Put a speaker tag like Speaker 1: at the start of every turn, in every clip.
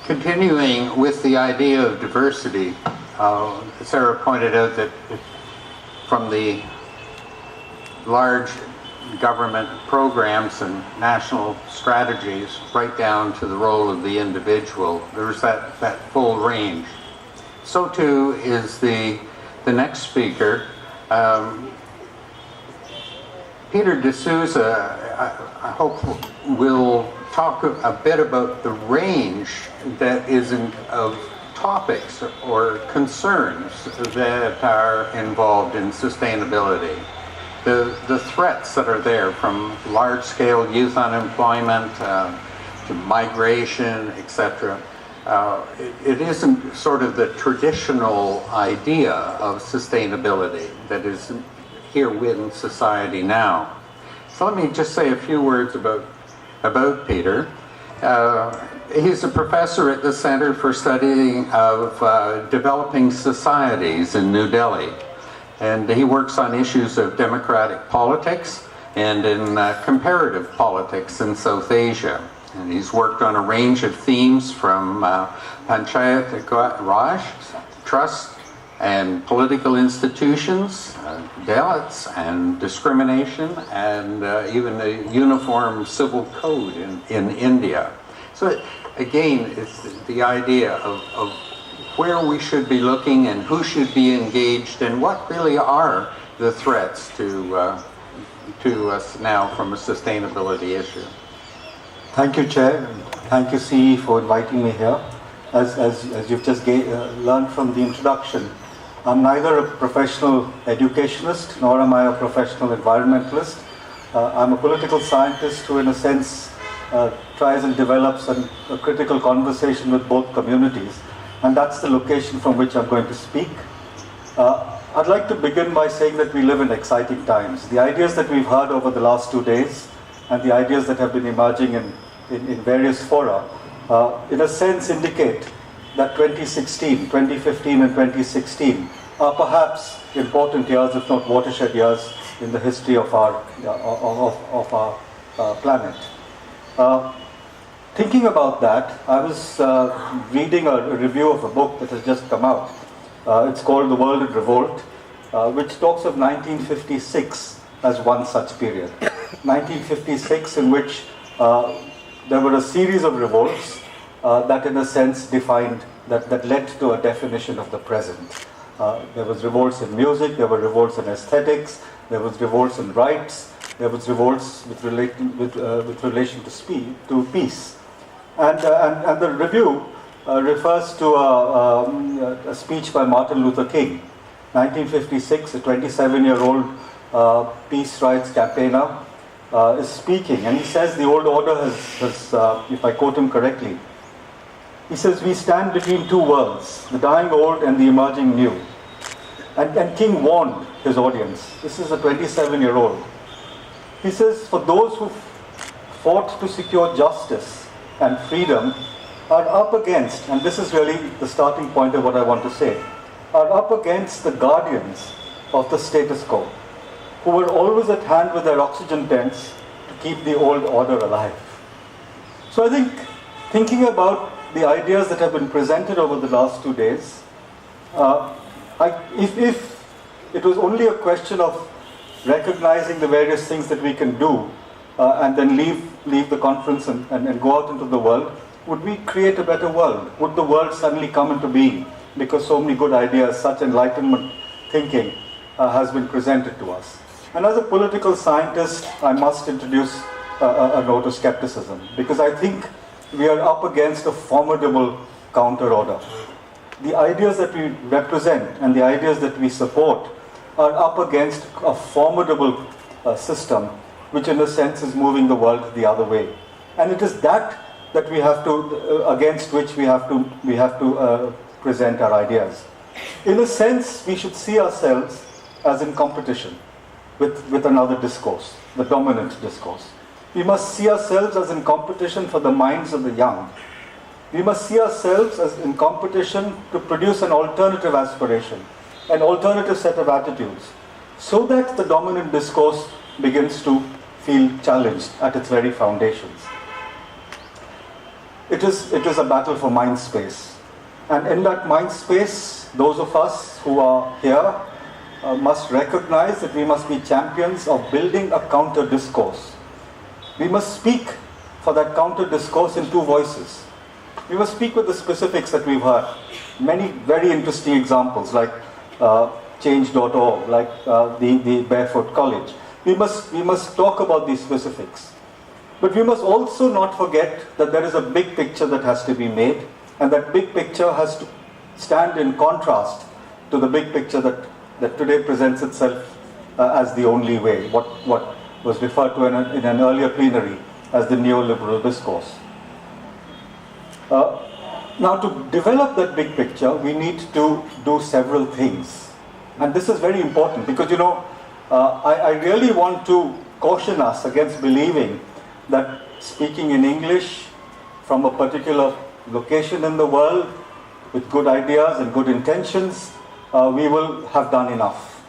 Speaker 1: continuing with the idea of diversity, Sarah pointed out that from the large government programs and national strategies right down to the role of the individual, there's that full range. So too is the next speaker. Peter D'Souza, I hope, will talk a bit about the range that is of topics or concerns that are involved in sustainability. The threats that are there, from large-scale youth unemployment to migration, etc. It isn't sort of the traditional idea of sustainability that is here within society now. So let me just say a few words about Peter. He's a professor at the Center for Studying of Developing Societies in New Delhi. And he works on issues of democratic politics and in comparative politics in South Asia. And he's worked on a range of themes from Panchayat Raj, trust and political institutions, Dalits and discrimination, and even the uniform civil code in India. So again, it's the idea of where we should be looking and who should be engaged and what really are the threats to us now from a sustainability issue.
Speaker 2: Thank you, Chair. Thank you, CE, for inviting me here. As you've just learned from the introduction, I'm neither a professional educationist nor am I a professional environmentalist. I'm a political scientist who, in a sense, tries and develops a critical conversation with both communities. And that's the location from which I'm going to speak. I'd like to begin by saying that we live in exciting times. The ideas that we've heard over the last 2 days and the ideas that have been emerging in various fora, in a sense indicate that 2016, 2015 and 2016 are perhaps important years, if not watershed years, in the history of our planet. Thinking about that, I was reading a review of a book that has just come out. It's called The World in Revolt, which talks of 1956 as one such period. 1956, in which there were a series of revolts that in a sense defined, that led to a definition of the present. There was revolts in music, there were revolts in aesthetics, there was revolts in rights, there was revolts with relation to peace. And the review refers to a speech by Martin Luther King. 1956, a 27-year-old peace rights campaigner is speaking, and he says the old order has, if I quote him correctly, he says, "We stand between two worlds, the dying old and the emerging new." And King warned his audience. This is a 27-year-old. He says, "For those who fought to secure justice and freedom are up against," and this is really the starting point of what I want to say, "are up against the guardians of the status quo, who were always at hand with their oxygen tents to keep the old order alive." So I think, thinking about the ideas that have been presented over the last 2 days, if it was only a question of recognizing the various things that we can do and then leave the conference and go out into the world, would we create a better world? Would the world suddenly come into being because so many good ideas, such enlightenment thinking has been presented to us? And as a political scientist, I must introduce a note of skepticism, because I think we are up against a formidable counter-order. The ideas that we represent and the ideas that we support are up against a formidable system, which in a sense is moving the world the other way. And it is that we have to, against which we have to present our ideas. In a sense, we should see ourselves as in competition with another discourse, the dominant discourse. We must see ourselves as in competition for the minds of the young. We must see ourselves as in competition to produce an alternative aspiration, an alternative set of attitudes, so that the dominant discourse begins to feel challenged at its very foundations. it is a battle for mind space. And in that mind space, those of us who are here must recognize that we must be champions of building a counter discourse. We must speak for that counter discourse in two voices. We must speak with the specifics that we've heard. Many very interesting examples like change.org, like the Barefoot College. We must talk about these specifics. But we must also not forget that there is a big picture that has to be made, and that big picture has to stand in contrast to the big picture that today presents itself as the only way, what was referred to in an earlier plenary as the neoliberal discourse. Now, to develop that big picture, we need to do several things. And this is very important because, I really want to caution us against believing that speaking in English from a particular location in the world with good ideas and good intentions, we will have done enough.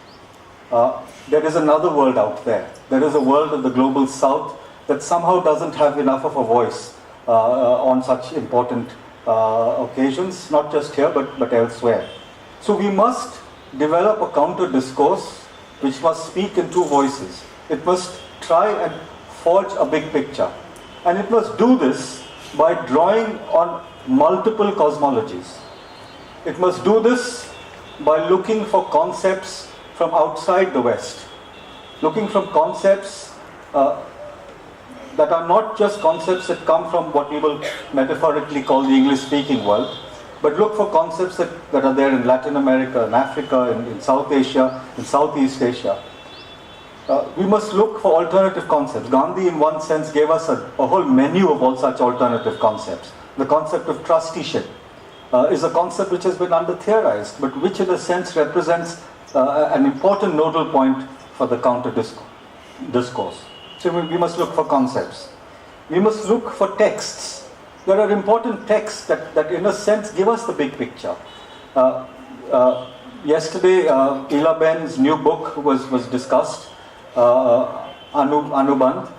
Speaker 2: There is another world out there. There is a world of the global south that somehow doesn't have enough of a voice on such important occasions, not just here but elsewhere. So we must develop a counter discourse which must speak in two voices. It must try and forge a big picture. And it must do this by drawing on multiple cosmologies. It must do this by looking for concepts from outside the West. Looking from concepts that are not just concepts that come from what we will metaphorically call the English-speaking world, but look for concepts that are there in Latin America, in Africa, in South Asia, in Southeast Asia. We must look for alternative concepts. Gandhi, in one sense, gave us a whole menu of all such alternative concepts. The concept of trusteeship is a concept which has been under-theorized, but which in a sense represents an important nodal point for the counter discourse. So we must look for concepts. We must look for texts. There are important texts that in a sense give us the big picture. Yesterday, Ela Ben's new book was discussed, Anubandh,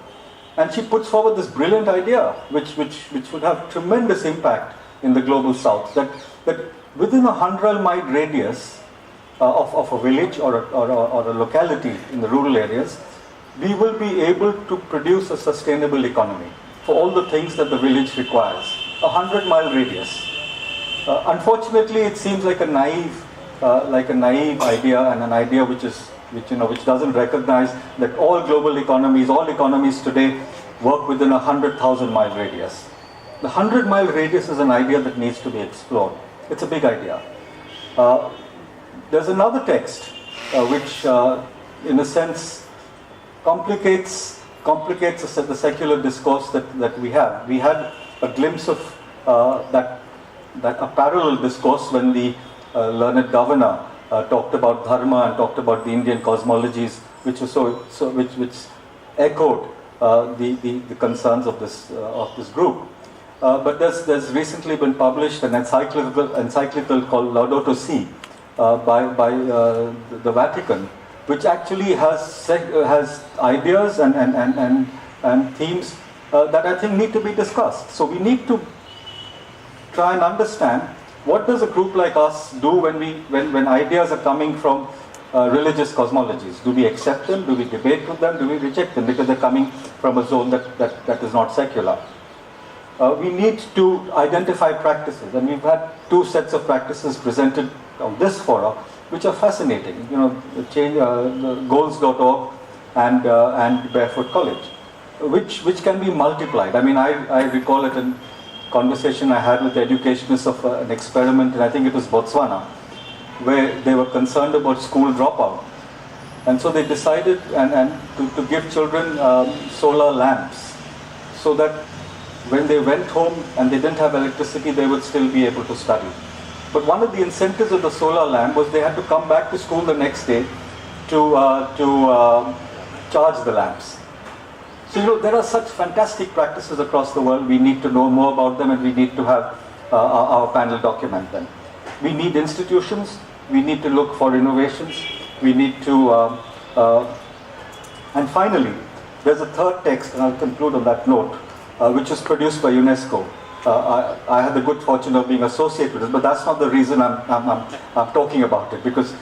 Speaker 2: and she puts forward this brilliant idea which would have tremendous impact in the global south, that within a 100-mile radius of a village or a locality in the rural areas, we will be able to produce a sustainable economy for all the things that the village requires. A 100-mile radius. Unfortunately, it seems like a naive idea, and an idea which doesn't recognize that all global economies, all economies today, work within a 100,000-mile radius. The 100-mile radius is an idea that needs to be explored. It's a big idea. There's another text which, in a sense, complicates the secular discourse that we have. We had a glimpse of that a parallel discourse when the learned governor talked about dharma and talked about the Indian cosmologies, which echoed the concerns of this group. But there's recently been published an encyclical called Laudato Si by the Vatican, which actually has ideas and themes that I think need to be discussed. So we need to try and understand what does a group like us do when ideas are coming from religious cosmologies. Do we accept them? Do we debate with them? Do we reject them because they're coming from a zone that is not secular? We need to identify practices, and we've had two sets of practices presented on this forum, which are fascinating. The Goals.org and Barefoot College, which can be multiplied. I mean, I recall it in conversation I had with the educationists of an experiment, and I think it was Botswana, where they were concerned about school dropout, and so they decided to give children solar lamps, so that when they went home and they didn't have electricity, they would still be able to study. But one of the incentives of the solar lamp was they had to come back to school the next day to charge the lamps. So there are such fantastic practices across the world. We need to know more about them, and we need to have our panel document them. We need institutions. We need to look for innovations. We need to, and finally, there's a third text, and I'll conclude on that note, which is produced by UNESCO, I had the good fortune of being associated with it, but that's not the reason I'm talking about it, because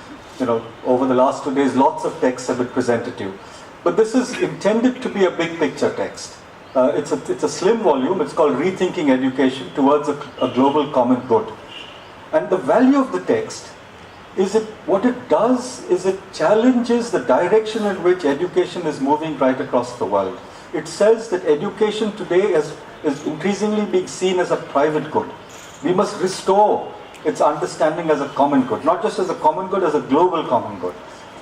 Speaker 2: over the last 2 days, lots of texts have been presented to you. But this is intended to be a big picture text. It's a slim volume. It's called Rethinking Education Towards a Global Common Good. And the value of the text is what it does is it challenges the direction in which education is moving right across the world. It says that education today is increasingly being seen as a private good. We must restore its understanding as a common good, not just as a common good, as a global common good.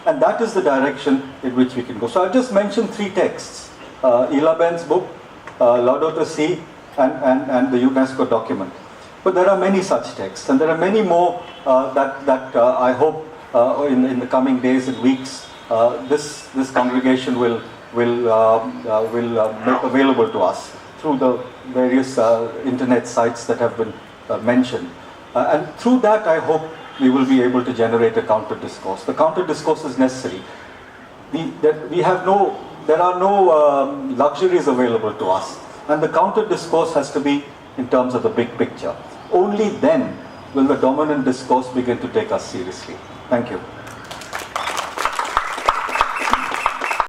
Speaker 2: And that is the direction in which we can go. So I've just mentioned 3 texts. Ela Ben's book, Laudato Si, and the UNESCO document. But there are many such texts, and there are many more that I hope in the coming days and weeks this congregation will make available to us through the various internet sites that have been mentioned. And through that, I hope we will be able to generate a counter discourse. The counter discourse is necessary. There are no luxuries available to us, and the counter discourse has to be in terms of the big picture. Only then will the dominant discourse begin to take us seriously. Thank you.